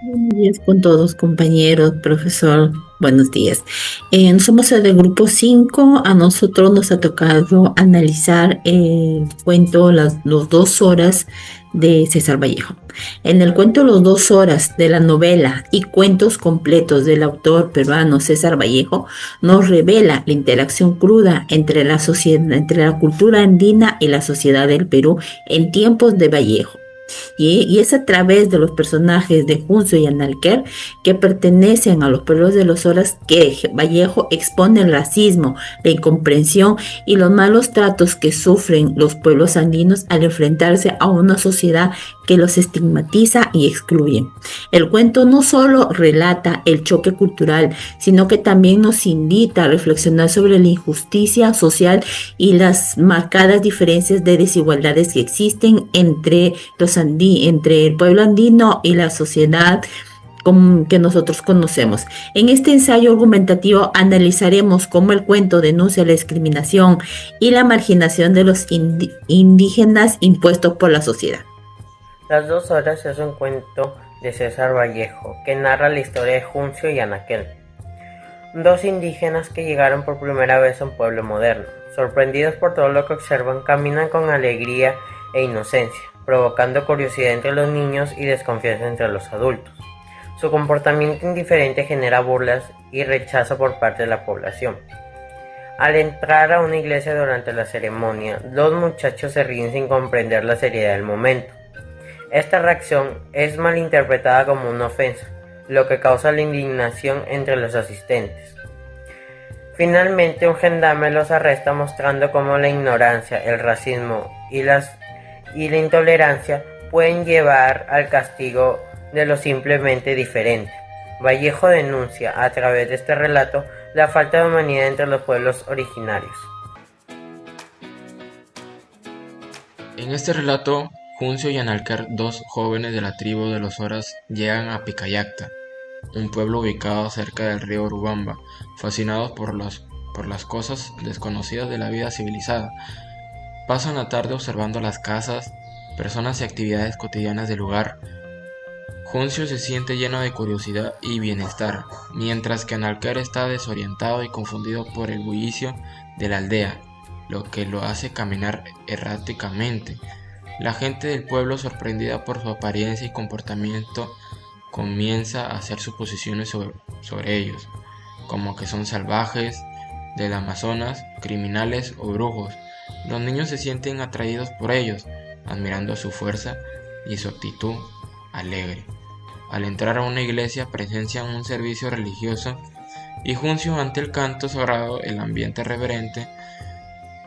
Buenos días con todos, compañeros, profesor. Buenos días. Somos el del grupo 5. A nosotros nos ha tocado analizar el cuento Los 2 horas de César Vallejo. En el cuento Los 2 horas de la novela y cuentos completos del autor peruano César Vallejo, nos revela la interacción cruda entre la sociedad, entre la cultura andina y la sociedad del Perú en tiempos de Vallejo. Y es a través de los personajes de Juncio y Analquer, que pertenecen a los pueblos de los Horas, que Vallejo expone el racismo, la incomprensión y los malos tratos que sufren los pueblos andinos al enfrentarse a una sociedad que los estigmatiza y excluye. El cuento no solo relata el choque cultural, sino que también nos invita a reflexionar sobre la injusticia social y las marcadas diferencias de desigualdades que existen entre el pueblo andino y la sociedad que nosotros conocemos. En este ensayo argumentativo analizaremos cómo el cuento denuncia la discriminación y la marginación de los indígenas impuestos por la sociedad. Las 2 horas es un cuento de César Vallejo que narra la historia de Juncio y Anaquel, dos indígenas que llegaron por primera vez a un pueblo moderno. Sorprendidos por todo lo que observan, caminan con alegría e inocencia, provocando curiosidad entre los niños y desconfianza entre los adultos. Su comportamiento indiferente genera burlas y rechazo por parte de la población. Al entrar a una iglesia durante la ceremonia, los muchachos se ríen sin comprender la seriedad del momento. Esta reacción es malinterpretada como una ofensa, lo que causa la indignación entre los asistentes. Finalmente, un gendarme los arresta, mostrando cómo la ignorancia, el racismo y la intolerancia pueden llevar al castigo de lo simplemente diferente. Vallejo denuncia, a través de este relato, la falta de humanidad entre los pueblos originarios. En este relato, Juncio y Analquer, dos jóvenes de la tribu de los Horas, llegan a Picayacta, un pueblo ubicado cerca del río Urubamba, fascinados por las cosas desconocidas de la vida civilizada. Pasan la tarde observando las casas, personas y actividades cotidianas del lugar. Juncio se siente lleno de curiosidad y bienestar, mientras que Analquer está desorientado y confundido por el bullicio de la aldea, lo que lo hace caminar erráticamente. La gente del pueblo, sorprendida por su apariencia y comportamiento, comienza a hacer suposiciones sobre ellos, como que son salvajes, del Amazonas, criminales o brujos. Los niños se sienten atraídos por ellos, admirando su fuerza y su actitud alegre. Al entrar a una iglesia presencian un servicio religioso y Juncio, ante el canto sagrado, el ambiente reverente,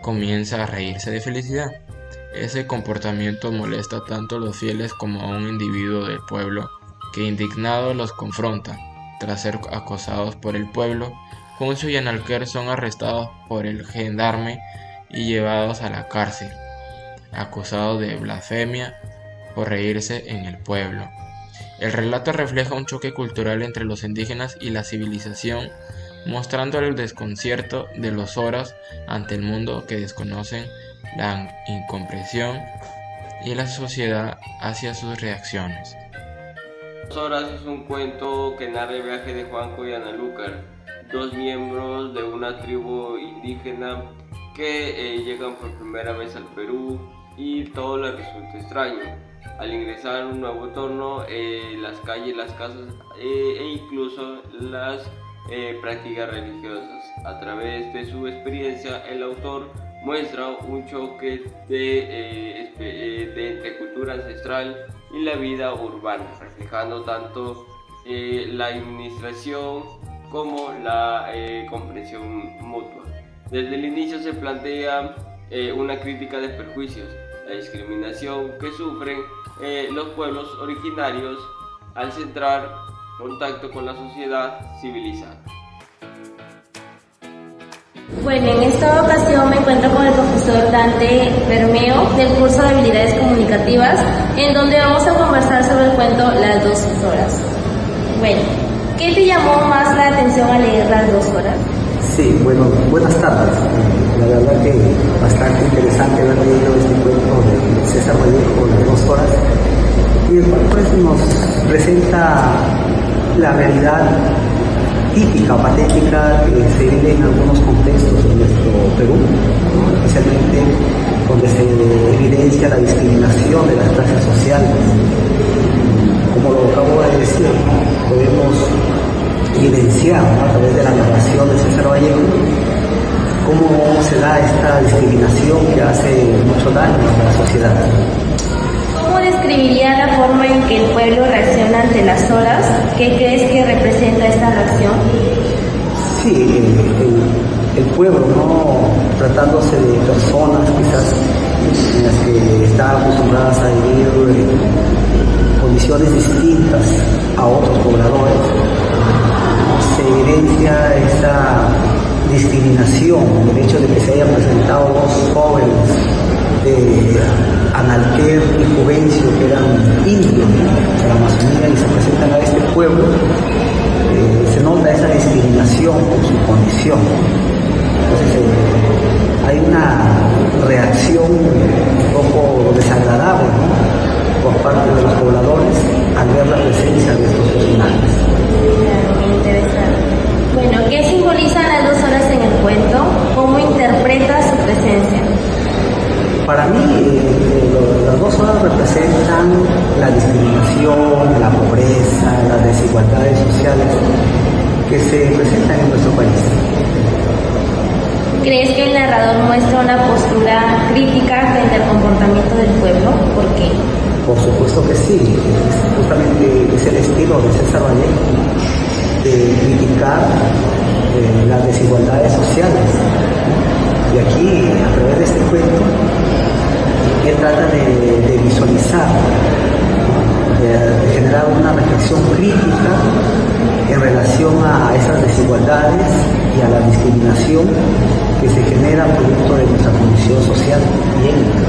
comienza a reírse de felicidad. Ese comportamiento molesta tanto a los fieles como a un individuo del pueblo, que indignado los confronta. Tras ser acosados por el pueblo, Juncio y Analquer son arrestados por el gendarme y llevados a la cárcel, acusados de blasfemia por reírse en el pueblo. El relato refleja un choque cultural entre los indígenas y la civilización, mostrando el desconcierto de los Horas ante el mundo que desconocen, la incomprensión y la sociedad hacia sus reacciones. 2 horas es un cuento que narra el viaje de Juanco y Analúcar, dos miembros de una tribu indígena que llegan por primera vez al Perú y todo les resulta extraño. Al ingresar a un nuevo entorno, las calles, las casas e incluso las prácticas religiosas. A través de su experiencia, el autor muestra un choque entre cultura ancestral y la vida urbana, reflejando tanto la administración como la comprensión mutua. Desde el inicio se plantea una crítica de perjuicios, la discriminación que sufren los pueblos originarios al centrar contacto con la sociedad civilizada. Bueno, en esta ocasión me encuentro con el profesor Dante Bermeo del curso de habilidades comunicativas, en donde vamos a conversar sobre el cuento Las 2 horas. Bueno, ¿qué te llamó más la atención al leer Las 2 horas? Sí, bueno, buenas tardes. La verdad que bastante interesante haber leído este cuento de César Vallejo, Las 2 horas, y el cual pues nos presenta la realidad típica, patética que se vive en algunos contextos de nuestro Perú, ¿no? Especialmente donde se evidencia la discriminación de las clases sociales. Como lo acabo de decir, ¿no? Podemos evidenciar, ¿no?, a través de la narración de César Vallejo cómo se da esta discriminación que hace mucho daño a la sociedad. ¿Cómo describiría la forma en que el pueblo reacciona ante las horas? ¿Qué crees que representa esta reacción? Sí, el pueblo, ¿no?, tratándose de personas quizás en las que están acostumbradas a vivir condiciones distintas a otros pobladores, se evidencia esta discriminación, el hecho de que se hayan presentado dos jóvenes de Analquer y Juvencio, que eran indios de la Amazonía, y se presentan a este pueblo. Se nota esa discriminación por su condición. Entonces hay una reacción un poco desagradable, ¿no?, por parte de los pobladores al ver la presencia de estos personajes. Muy interesante. Bueno, ¿qué simbolizan las 2 horas en el cuento? ¿Cómo interpretas su presencia? Para mí, las 2 horas representan la discriminación, la pobreza, las desigualdades sociales que se presentan en nuestro país. ¿Crees que el narrador muestra una postura crítica frente al comportamiento del pueblo? ¿Por qué? Por supuesto que sí, justamente es el estilo de César Vallejo, de criticar las desigualdades sociales. Y aquí, a través de este cuento, él trata de visualizar, de generar una reflexión crítica en relación a esas desigualdades y a la discriminación que se genera producto de nuestra condición social y étnica.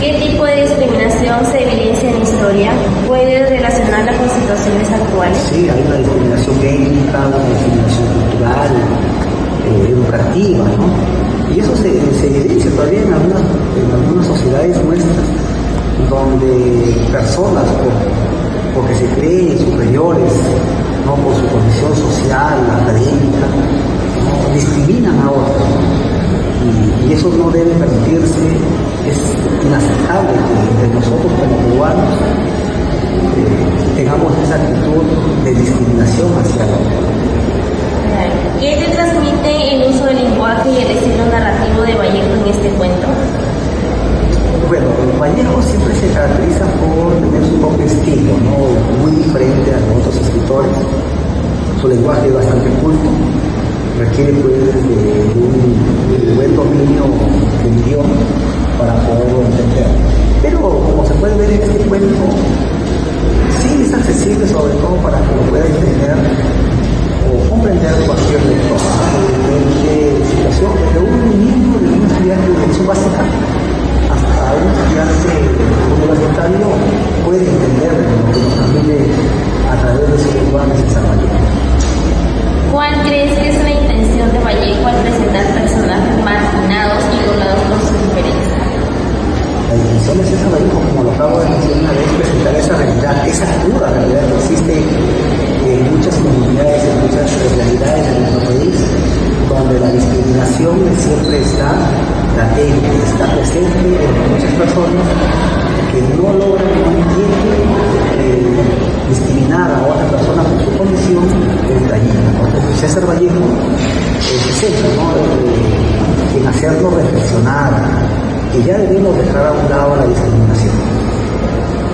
¿Qué tipo de discriminación se evidencia en la historia? ¿Puedes relacionarla con situaciones actuales? Sí, hay una discriminación étnica, una discriminación cultural, educativa, ¿no? Y eso se evidencia todavía en algunas sociedades nuestras, donde personas, porque se creen superiores, ¿no?, por su condición social, académica, ¿no?, discriminan a otros. Y eso no debe permitirse. Es inaceptable que entre nosotros como peruanos tengamos esa actitud de discriminación hacia el otro. ¿Qué te transmite el uso del lenguaje y el estilo narrativo de Vallejo en este cuento? Bueno, Vallejo siempre se caracteriza por tener su propio estilo, ¿no?, muy diferente a los otros escritores. Su lenguaje es bastante culto, requiere pues de un buen dominio del idioma para poderlo entender. Pero como se puede ver en este cuento, sí es accesible, sobre todo para que lo pueda entender o comprender cualquier lector. De situación desde un niño, de un estudiante de educación básica hasta un estudiante universitario puede entender lo que nos transmite a través de su lenguaje César Vallejo. ¿Cuál crees que es la intención de Vallejo al presentar personajes marginados y doblados por su diferencia? La intención de César Vallejo, como lo acabo de mencionar, es presentar esa realidad, esa cruda realidad que existe en muchas comunidades, en muchas realidades de nuestro país, donde la discriminación siempre está latente, está presente en muchas personas que no logran, no entienden discriminar a otra persona por su condición dañina. Entonces César Vallejo es eso, ¿no?, en hacernos reflexionar que ya debemos dejar a un lado la discriminación.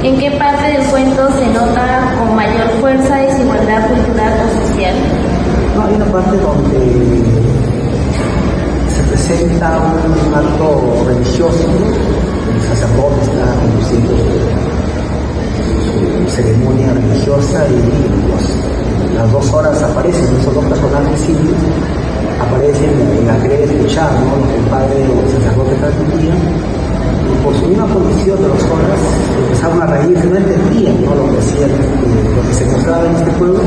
¿En qué parte del cuento se nota con mayor fuerza desigualdad cultural o social? No, hay una parte donde se presenta un acto religioso, ¿no?, el sacerdote está conduciendo su ceremonia religiosa y las 2 horas aparecen esos 2 personajes indios, aparecen a querer escuchar, ¿no?, lo que el padre o el sacerdote transmitía, y por su misma condición de 2 horas empezaron a reírse, no entendían, ¿no?, lo que hacían, lo que se mostraba en este pueblo.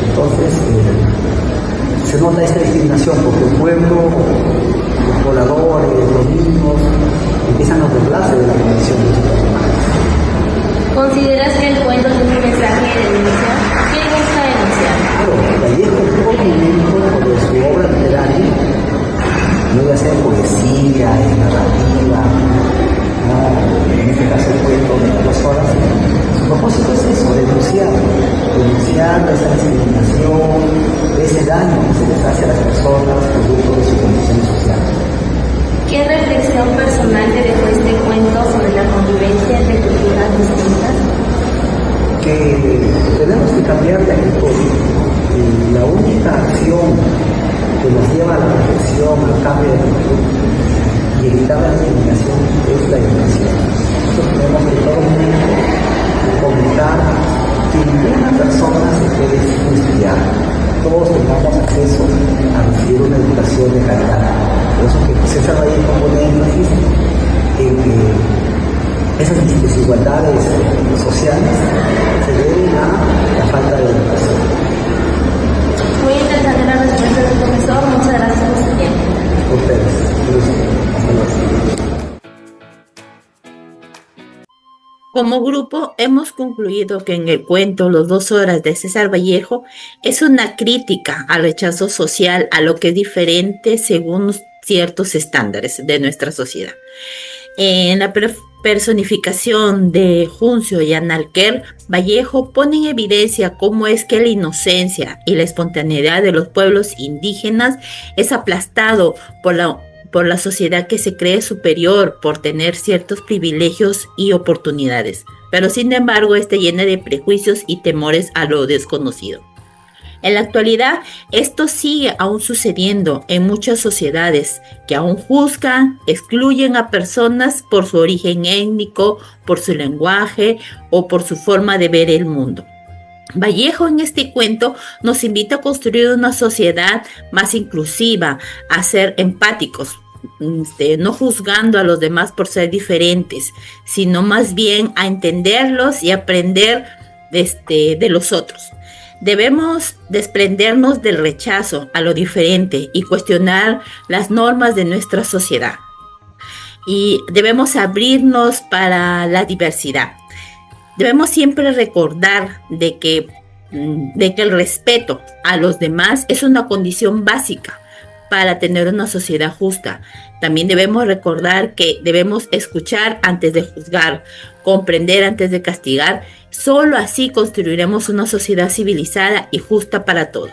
Entonces se nota esta discriminación porque el pueblo, los pobladores, los niños empiezan a burlarse de la condición de estos personajes. ¿Consideras que el cuento tiene un mensaje de denuncia? denunciar esa discriminación, ese daño que se les hace a las personas producto de su condición social. ¿Qué reflexión personal te dejó este cuento sobre la convivencia entre culturas distintas? Que tenemos que cambiar de actitud y la única acción que nos lleva a la reflexión, al cambio de actitud y evitar la discriminación es la educación. Nosotros tenemos que todo momento fomentar que ninguna persona se puede estudiar. Todos tengamos acceso a recibir una educación de calidad. Por eso que César Vallejo pone énfasis en que esas desigualdades sociales se deben a la falta de educación. Muy interesante la respuesta del profesor. Muchas gracias por su tiempo. Ustedes. Hasta luego. Como grupo, hemos concluido que en el cuento Los 2 horas de César Vallejo es una crítica al rechazo social a lo que es diferente según ciertos estándares de nuestra sociedad. En la personificación de Juncio y Analquer, Vallejo pone en evidencia cómo es que la inocencia y la espontaneidad de los pueblos indígenas es aplastado por la sociedad que se cree superior por tener ciertos privilegios y oportunidades, pero sin embargo está llena de prejuicios y temores a lo desconocido. En la actualidad, esto sigue aún sucediendo en muchas sociedades que aún juzgan, excluyen a personas por su origen étnico, por su lenguaje o por su forma de ver el mundo. Vallejo en este cuento nos invita a construir una sociedad más inclusiva, a ser empáticos, no juzgando a los demás por ser diferentes, sino más bien a entenderlos y aprender de los otros. Debemos desprendernos del rechazo a lo diferente y cuestionar las normas de nuestra sociedad. Y debemos abrirnos para la diversidad. Debemos siempre recordar de que el respeto a los demás es una condición básica para tener una sociedad justa. También debemos recordar que debemos escuchar antes de juzgar, comprender antes de castigar. Solo así construiremos una sociedad civilizada y justa para todos.